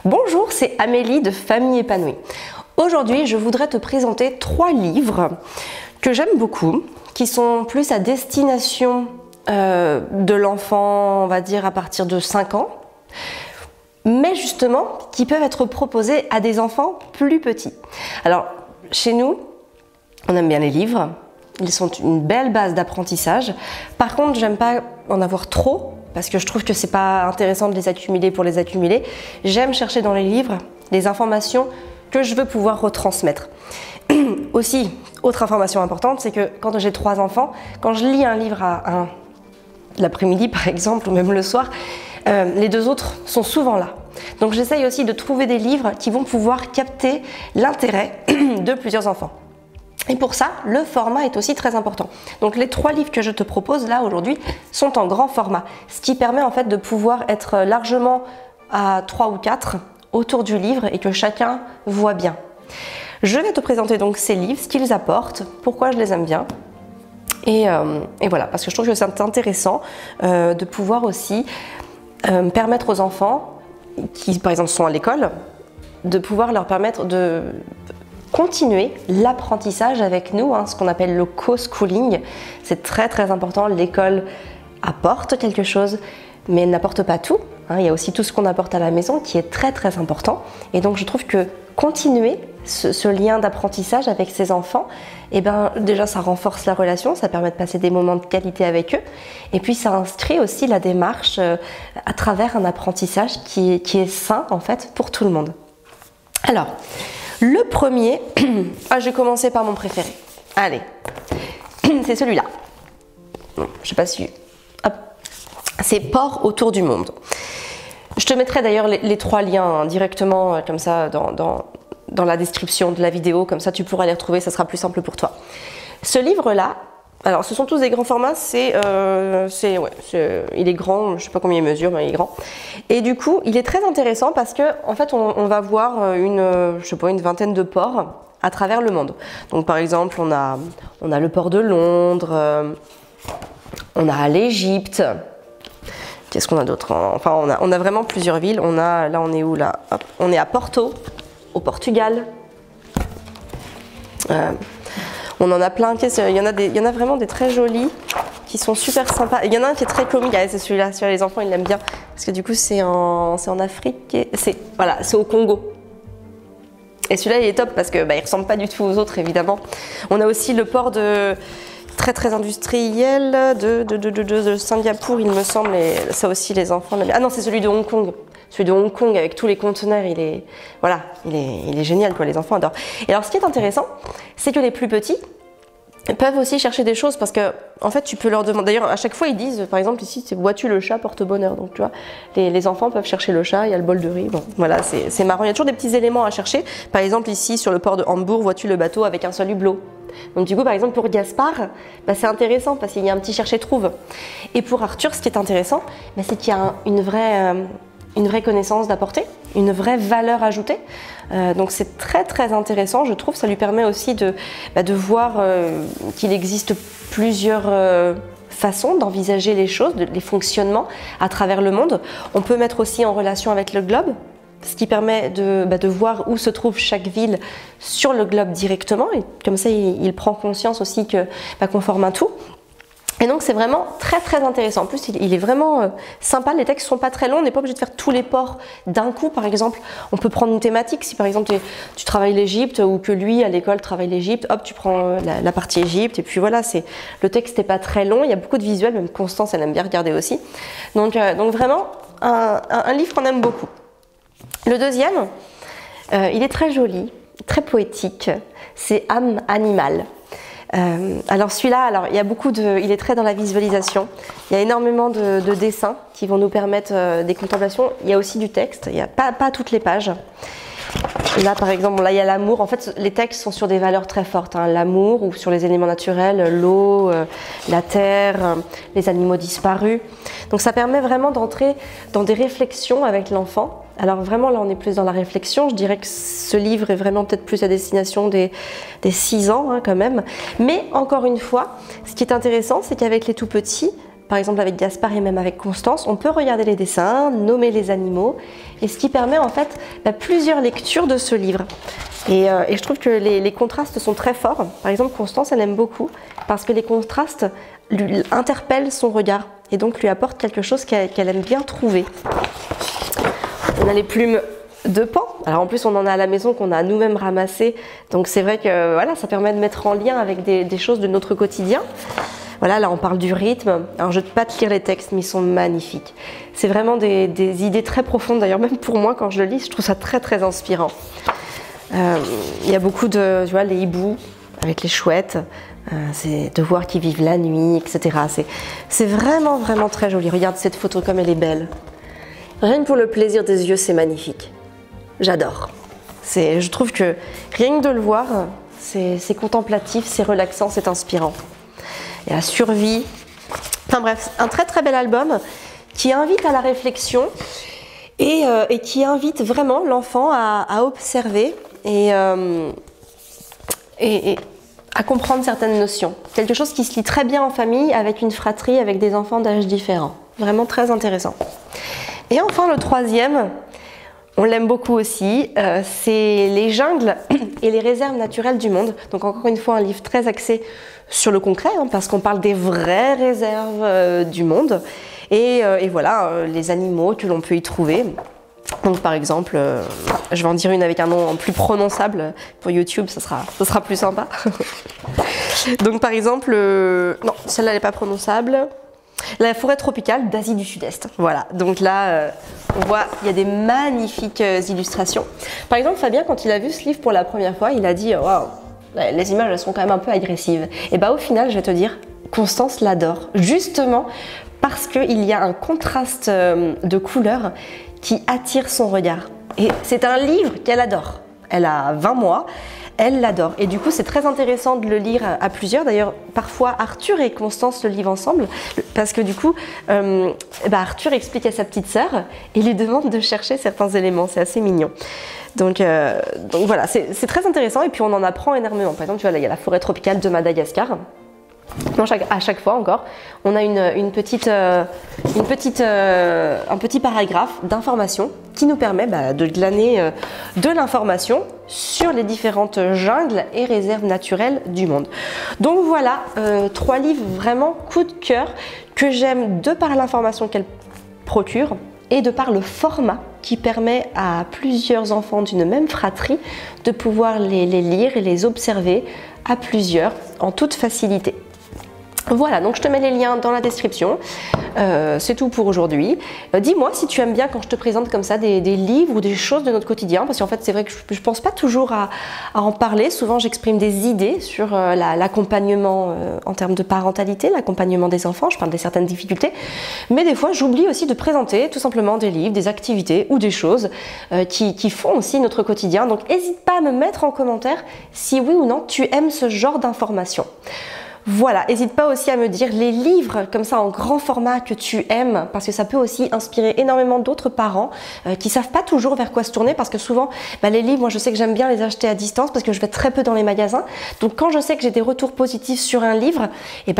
Bonjour, c'est Amélie de Famille Épanouie. Aujourd'hui, je voudrais te présenter 3 livres que j'aime beaucoup, qui sont plus à destination de l'enfant, on va dire à partir de 5 ans, mais justement qui peuvent être proposés à des enfants plus petits. Alors, chez nous, on aime bien les livres, ils sont une belle base d'apprentissage. Par contre, j'aime pas en avoir trop, parce que je trouve que c'est pas intéressant de les accumuler pour les accumuler. J'aime chercher dans les livres les informations que je veux pouvoir retransmettre. Aussi, autre information importante, c'est que quand j'ai 3 enfants, quand je lis un livre l'après-midi par exemple, ou même le soir, les 2 autres sont souvent là. Donc j'essaye aussi de trouver des livres qui vont pouvoir capter l'intérêt de plusieurs enfants. Et pour ça, le format est aussi très important. Donc les 3 livres que je te propose là aujourd'hui sont en grand format, ce qui permet en fait de pouvoir être largement à 3 ou 4 autour du livre et que chacun voit bien. Je vais te présenter donc ces livres, ce qu'ils apportent, pourquoi je les aime bien. Et voilà, parce que je trouve que c'est intéressant de pouvoir aussi permettre aux enfants qui par exemple sont à l'école, de pouvoir leur permettre de continuer l'apprentissage avec nous, ce qu'on appelle le co-schooling. C'est très important, l'école apporte quelque chose, mais elle n'apporte pas tout. Il y a aussi tout ce qu'on apporte à la maison qui est très important. Et donc je trouve que continuer ce lien d'apprentissage avec ses enfants, déjà ça renforce la relation, ça permet de passer des moments de qualité avec eux. Et puis ça inscrit aussi la démarche à travers un apprentissage qui est sain en fait pour tout le monde. Alors, le premier, je vais commencer par mon préféré. Allez, c'est celui-là. Je sais pas si... Hop. C'est Port autour du monde. Je te mettrai d'ailleurs les 3 liens directement comme ça dans la description de la vidéo, comme ça tu pourras les retrouver, ça sera plus simple pour toi. Ce livre-là, alors ce sont tous des grands formats, il est grand, je sais pas combien il mesure, mais il est grand. Et du coup, il est très intéressant parce que en fait, on va voir une vingtaine de ports à travers le monde. Donc par exemple, on a le port de Londres, on a l'Égypte. Qu'est-ce qu'on a d'autre? Enfin, on a vraiment plusieurs villes. Là, on est où là? Hop. On est à Porto, au Portugal. On en a plein. Il y en a vraiment des très jolis qui sont super sympas. Il y en a un qui est très comique. C'est celui-là. Celui-là, les enfants, ils l'aiment bien parce que du coup, c'est en Afrique. C'est au Congo. Et celui-là, il est top parce que il ressemble pas du tout aux autres, évidemment. On a aussi le port très industriel de Singapour, il me semble, et ça aussi les enfants l'aiment bien. Ah non, c'est celui de Hong Kong. Celui de Hong Kong avec tous les conteneurs, il est génial, quoi, les enfants adorent. Et alors ce qui est intéressant, c'est que les plus petits peuvent aussi chercher des choses parce que en fait tu peux leur demander, d'ailleurs à chaque fois ils disent, par exemple ici c'est vois-tu le chat porte-bonheur, donc tu vois, les enfants peuvent chercher le chat, il y a le bol de riz, bon voilà, c'est marrant, il y a toujours des petits éléments à chercher. Par exemple ici sur le port de Hambourg, vois-tu le bateau avec un seul hublot. Donc du coup par exemple pour Gaspard, c'est intéressant parce qu'il y a un petit chercher-trouve. Et pour Arthur, ce qui est intéressant, c'est qu'il y a une vraie connaissance d'apporter, une vraie valeur ajoutée. Donc c'est très intéressant, je trouve. Ça lui permet aussi de voir qu'il existe plusieurs façons d'envisager les choses, les fonctionnements à travers le monde. On peut mettre aussi en relation avec le globe, ce qui permet de voir où se trouve chaque ville sur le globe directement. Et comme ça, il prend conscience aussi qu'on forme un tout. Et donc c'est vraiment très intéressant. En plus il est vraiment sympa, les textes sont pas très longs, on n'est pas obligé de faire tous les ports d'un coup. Par exemple, on peut prendre une thématique, si par exemple tu travailles l'Égypte ou que lui à l'école travaille l'Égypte, hop tu prends la partie Égypte et puis voilà, le texte n'est pas très long, il y a beaucoup de visuels, même Constance elle aime bien regarder aussi. Donc vraiment un livre qu'on aime beaucoup. Le deuxième, il est très joli, très poétique, c'est Âme animale. Alors celui-là, il est très dans la visualisation. Il y a énormément de dessins qui vont nous permettre des contemplations. Il y a aussi du texte. Il n'y a pas toutes les pages. Là, par exemple, il y a l'amour. En fait, les textes sont sur des valeurs très fortes. L'amour ou sur les éléments naturels, l'eau, la terre, les animaux disparus. Donc ça permet vraiment d'entrer dans des réflexions avec l'enfant. Alors vraiment, là, on est plus dans la réflexion. Je dirais que ce livre est vraiment peut-être plus à destination des 6 ans quand même. Mais encore une fois, ce qui est intéressant, c'est qu'avec les tout petits, par exemple avec Gaspard et même avec Constance, on peut regarder les dessins, nommer les animaux, et ce qui permet en fait plusieurs lectures de ce livre. Et je trouve que les contrastes sont très forts. Par exemple, Constance, elle aime beaucoup parce que les contrastes lui interpellent son regard et donc lui apportent quelque chose qu'elle aime bien trouver. On a les plumes de Pan. Alors en plus, on en a à la maison qu'on a nous-mêmes ramassées. Donc c'est vrai que voilà, ça permet de mettre en lien avec des choses de notre quotidien. Voilà, là on parle du rythme. Alors je ne vais pas te lire les textes, mais ils sont magnifiques. C'est vraiment des idées très profondes. D'ailleurs, même pour moi, quand je le lis, je trouve ça très très inspirant. Il y a beaucoup de, tu vois, les hiboux avec les chouettes, c'est de voir qu'ils vivent la nuit, etc. C'est vraiment vraiment très joli. Regarde cette photo comme elle est belle. Rien que pour le plaisir des yeux, c'est magnifique. J'adore. Je trouve que rien que de le voir, c'est contemplatif, c'est relaxant, c'est inspirant. Et la survie. Enfin bref, un très très bel album qui invite à la réflexion et qui invite vraiment l'enfant à observer et à comprendre certaines notions. Quelque chose qui se lit très bien en famille, avec une fratrie, avec des enfants d'âges différents. Vraiment très intéressant. Et enfin le troisième, on l'aime beaucoup aussi, c'est Les jungles et les réserves naturelles du monde. Donc encore une fois un livre très axé sur le concret, hein, parce qu'on parle des vraies réserves du monde. Et voilà, les animaux que l'on peut y trouver. Donc par exemple, je vais en dire une avec un nom plus prononçable pour YouTube, ce sera plus sympa. Donc par exemple, non, celle-là n'est pas prononçable. La forêt tropicale d'Asie du Sud-Est. Voilà, donc là, on voit, il y a des magnifiques illustrations. Par exemple, Fabien, quand il a vu ce livre pour la première fois, il a dit « Waouh, les images, elles sont quand même un peu agressives. » Et bah au final, je vais te dire, Constance l'adore, justement parce qu'il y a un contraste de couleurs qui attire son regard. Et c'est un livre qu'elle adore. Elle a 20 mois, elle l'adore. Et du coup, c'est très intéressant de le lire à plusieurs. D'ailleurs, parfois, Arthur et Constance le lisent ensemble. Parce que du coup, Arthur explique à sa petite sœur et lui demande de chercher certains éléments. C'est assez mignon. Donc voilà, c'est très intéressant. Et puis, on en apprend énormément. Par exemple, tu vois, là, il y a la forêt tropicale de Madagascar. Non, à chaque fois encore, on a un petit paragraphe d'information qui nous permet de glaner de l'information sur les différentes jungles et réserves naturelles du monde. Donc voilà, 3 livres vraiment coup de cœur que j'aime de par l'information qu'elle procure et de par le format qui permet à plusieurs enfants d'une même fratrie de pouvoir les lire et les observer à plusieurs en toute facilité. Voilà, donc je te mets les liens dans la description. C'est tout pour aujourd'hui. Dis-moi si tu aimes bien quand je te présente comme ça des livres ou des choses de notre quotidien, parce qu'en fait c'est vrai que je pense pas toujours à en parler. Souvent j'exprime des idées sur l'accompagnement en termes de parentalité, l'accompagnement des enfants, je parle de certaines difficultés, mais des fois j'oublie aussi de présenter tout simplement des livres, des activités ou des choses qui font aussi notre quotidien. Donc n'hésite pas à me mettre en commentaire si oui ou non tu aimes ce genre d'informations. Voilà, n'hésite pas aussi à me dire les livres comme ça en grand format que tu aimes, parce que ça peut aussi inspirer énormément d'autres parents qui savent pas toujours vers quoi se tourner, parce que souvent les livres, moi je sais que j'aime bien les acheter à distance parce que je vais très peu dans les magasins. Donc quand je sais que j'ai des retours positifs sur un livre,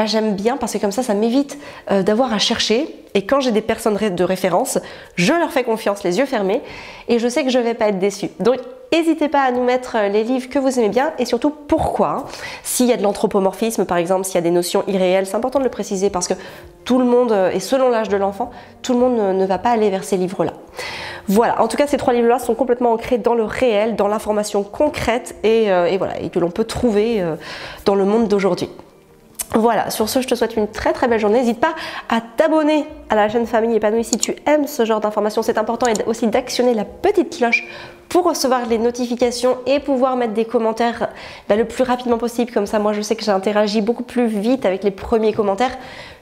j'aime bien parce que comme ça m'évite d'avoir à chercher. Et quand j'ai des personnes de référence, je leur fais confiance les yeux fermés et je sais que je ne vais pas être déçue. Donc n'hésitez pas à nous mettre les livres que vous aimez bien et surtout pourquoi. S'il y a de l'anthropomorphisme par exemple, s'il y a des notions irréelles, c'est important de le préciser parce que tout le monde, et selon l'âge de l'enfant, tout le monde ne va pas aller vers ces livres-là. Voilà, en tout cas ces 3 livres-là sont complètement ancrés dans le réel, dans l'information concrète et que l'on peut trouver dans le monde d'aujourd'hui. Voilà, sur ce, je te souhaite une très très belle journée. N'hésite pas à t'abonner à la chaîne Famille Épanouie si tu aimes ce genre d'informations. C'est important et aussi d'actionner la petite cloche pour recevoir les notifications et pouvoir mettre des commentaires le plus rapidement possible. Comme ça, moi je sais que j'interagis beaucoup plus vite avec les premiers commentaires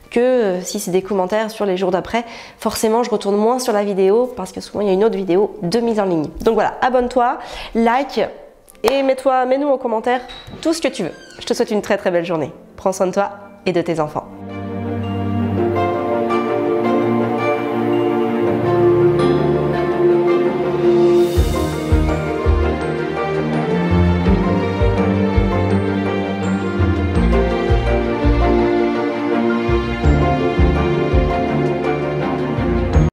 que si c'est des commentaires sur les jours d'après. Forcément, je retourne moins sur la vidéo parce que souvent il y a une autre vidéo de mise en ligne. Donc voilà, abonne-toi, like et mets-nous en commentaire tout ce que tu veux. Je te souhaite une très très belle journée. Prends soin de toi et de tes enfants.